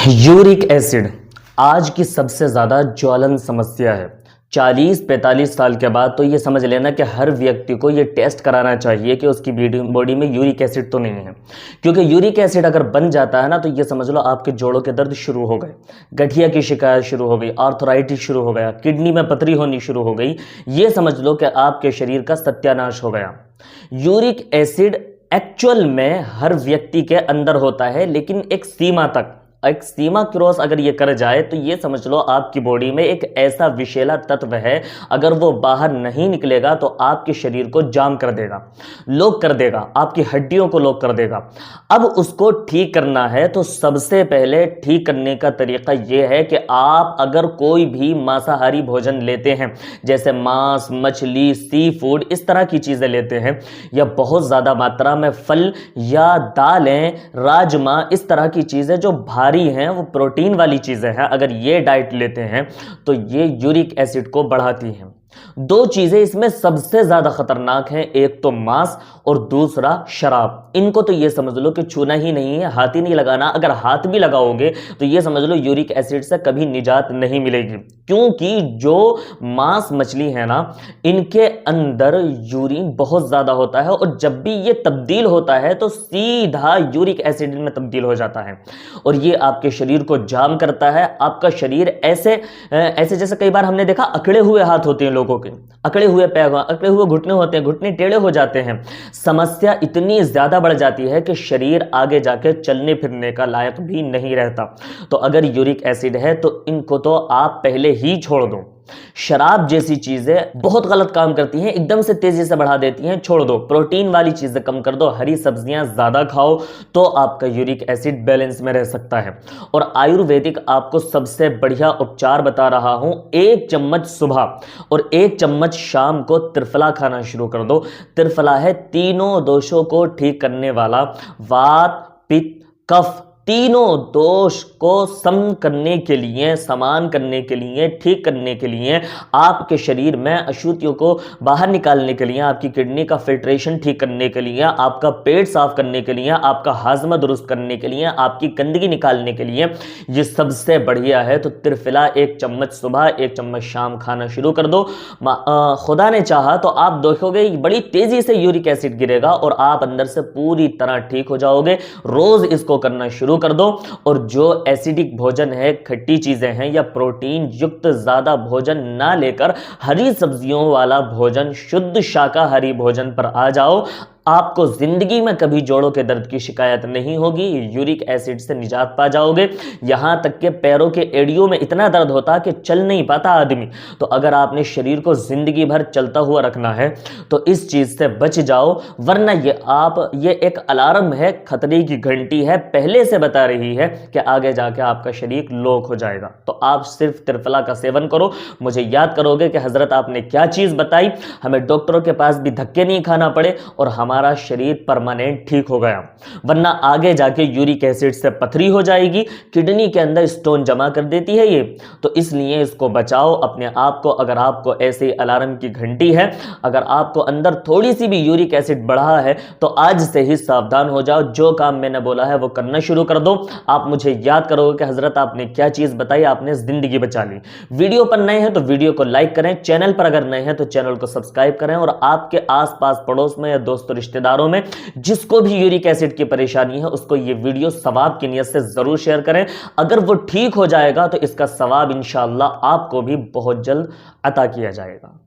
Uric acid आज की सबसे ज़्यादा ज्वलन समस्या है। 40-45 साल के बाद तो ये समझ लेना कि हर व्यक्ति को ये टेस्ट कराना चाहिए कि उसकी बॉडी में यूरिक एसिड तो नहीं है, क्योंकि यूरिक एसिड अगर बन जाता है ना तो ये समझ लो आपके जोड़ों के दर्द शुरू हो गए, गठिया की शिकायत शुरू हो गई, आर्थराइटिस शुरू हो गया, किडनी में पथरी होनी शुरू हो गई। ये समझ लो कि आपके शरीर का सत्यानाश हो गया। यूरिक एसिड एक्चुअल में हर व्यक्ति के अंदर होता है, लेकिन एक सीमा तक, एक सीमा क्रॉस अगर ये कर जाए तो ये समझ लो आपकी बॉडी में एक ऐसा विषैला तत्व है, अगर वो बाहर नहीं निकलेगा तो आपके शरीर को जाम कर देगा, लॉक कर देगा, आपकी हड्डियों को लॉक कर देगा। अब उसको ठीक करना है तो सबसे पहले ठीक करने का तरीका ये है कि आप अगर कोई भी मांसाहारी भोजन लेते हैं, जैसे मांस, मछली, सी फूड, इस तरह की चीज़ें लेते हैं, या बहुत ज़्यादा मात्रा में फल या दालें, राजमा, इस तरह की चीज़ें जो भारी हैं, वो प्रोटीन वाली चीजें हैं, अगर ये डाइट लेते हैं तो ये यूरिक एसिड को बढ़ाती हैं। दो चीजें इसमें सबसे ज्यादा खतरनाक हैं, एक तो मांस और दूसरा शराब। इनको तो ये समझ लो कि छूना ही नहीं है, हाथ ही नहीं लगाना। अगर हाथ भी लगाओगे तो ये समझ लो यूरिक एसिड से कभी निजात नहीं मिलेगी, क्योंकि जो मांस मछली है ना, इनके अंदर यूरिन बहुत ज्यादा होता है, और जब भी ये तब्दील होता है तो सीधा यूरिक एसिड में तब्दील हो जाता है, और ये आपके शरीर को जाम करता है। आपका शरीर ऐसे जैसे कई बार हमने देखा अकड़े हुए हाथ होते हैं लोगों के, अकड़े हुए पैर, अकड़े हुए घुटने होते हैं, घुटने टेढ़े हो जाते हैं। समस्या इतनी ज्यादा बढ़ जाती है कि शरीर आगे जाके चलने फिरने का लायक भी नहीं रहता। तो अगर यूरिक एसिड है तो इनको तो आप पहले ही छोड़ दो। शराब जैसी चीजें बहुत गलत काम करती हैं, एकदम से तेजी से बढ़ा देती हैं, छोड़ दो। प्रोटीन वाली चीजें कम कर दो, हरी सब्जियां ज्यादा खाओ, तो आपका यूरिक एसिड बैलेंस में रह सकता है। और आयुर्वेदिक आपको सबसे बढ़िया उपचार बता रहा हूं, 1 चम्मच सुबह और 1 चम्मच शाम को त्रिफला खाना शुरू कर दो। त्रिफला है तीनों दोषों को ठीक करने वाला, वात, पित्त, कफ, तीनों दोष को सम करने के लिए, समान करने के लिए, ठीक करने के लिए, आपके शरीर में अशुद्धियों को बाहर निकालने के लिए, आपकी किडनी का फिल्ट्रेशन ठीक करने के लिए, आपका पेट साफ करने के लिए, आपका हाजमा दुरुस्त करने के लिए, आपकी गंदगी निकालने के लिए ये सबसे बढ़िया है। तो त्रिफला 1 चम्मच सुबह, 1 चम्मच शाम खाना शुरू कर दो। खुदा ने चाहा तो आप देखोगे बड़ी तेजी से यूरिक एसिड गिरेगा और आप अंदर से पूरी तरह ठीक हो जाओगे। रोज इसको करना शुरू कर दो। और जो एसिडिक भोजन है, खट्टी चीजें हैं, या प्रोटीन युक्त ज्यादा भोजन ना लेकर हरी सब्जियों वाला भोजन, शुद्ध शाकाहारी भोजन पर आ जाओ, आपको जिंदगी में कभी जोड़ों के दर्द की शिकायत नहीं होगी। यूरिक एसिड से निजात पा जाओगे। यहां तक के पैरों के एड़ियों में इतना दर्द होता कि चल नहीं पाता आदमी। तो अगर आपने शरीर को जिंदगी भर चलता हुआ रखना है तो इस चीज से बच जाओ, वरना ये एक अलार्म है, खतरे की घंटी है, पहले से बता रही है कि आगे जाके आपका शरीर लॉक हो जाएगा। तो आप सिर्फ त्रिफला का सेवन करो, मुझे याद करोगे कि हजरत आपने क्या चीज बताई, हमें डॉक्टरों के पास भी धक्के नहीं खाना पड़े और हमारा शरीर परमानेंट ठीक हो गया। वरना आगे जाके यूरिक एसिड से पथरी हो जाएगी, किडनी के अंदर स्टोन जमा कर देती है ये। तो इसलिए इसको बचाओ अपने आप को। अगर आपको ऐसे अलार्म की घंटी है, अगर आपको अंदर थोड़ी सी भी यूरिक एसिड बढ़ा है तो आज से ही सावधान हो जाओ। जो काम मैंने बोला है वो करना शुरू कर दो। आप मुझे याद करोगे कि हजरत आपने क्या चीज बताई, आपने जिंदगी बचा ली। वीडियो पर नए हैं तो वीडियो को लाइक करें, चैनल पर अगर नए हैं तो चैनल को सब्सक्राइब करें, और आपके आसपास पड़ोस में या दोस्तों रिश्तेदारों में जिसको भी यूरिक एसिड की परेशानी है उसको ये वीडियो सवाब की नियत से जरूर शेयर करें। अगर वो ठीक हो जाएगा तो इसका सवाब इंशाअल्लाह आपको भी बहुत जल्द अता किया जाएगा।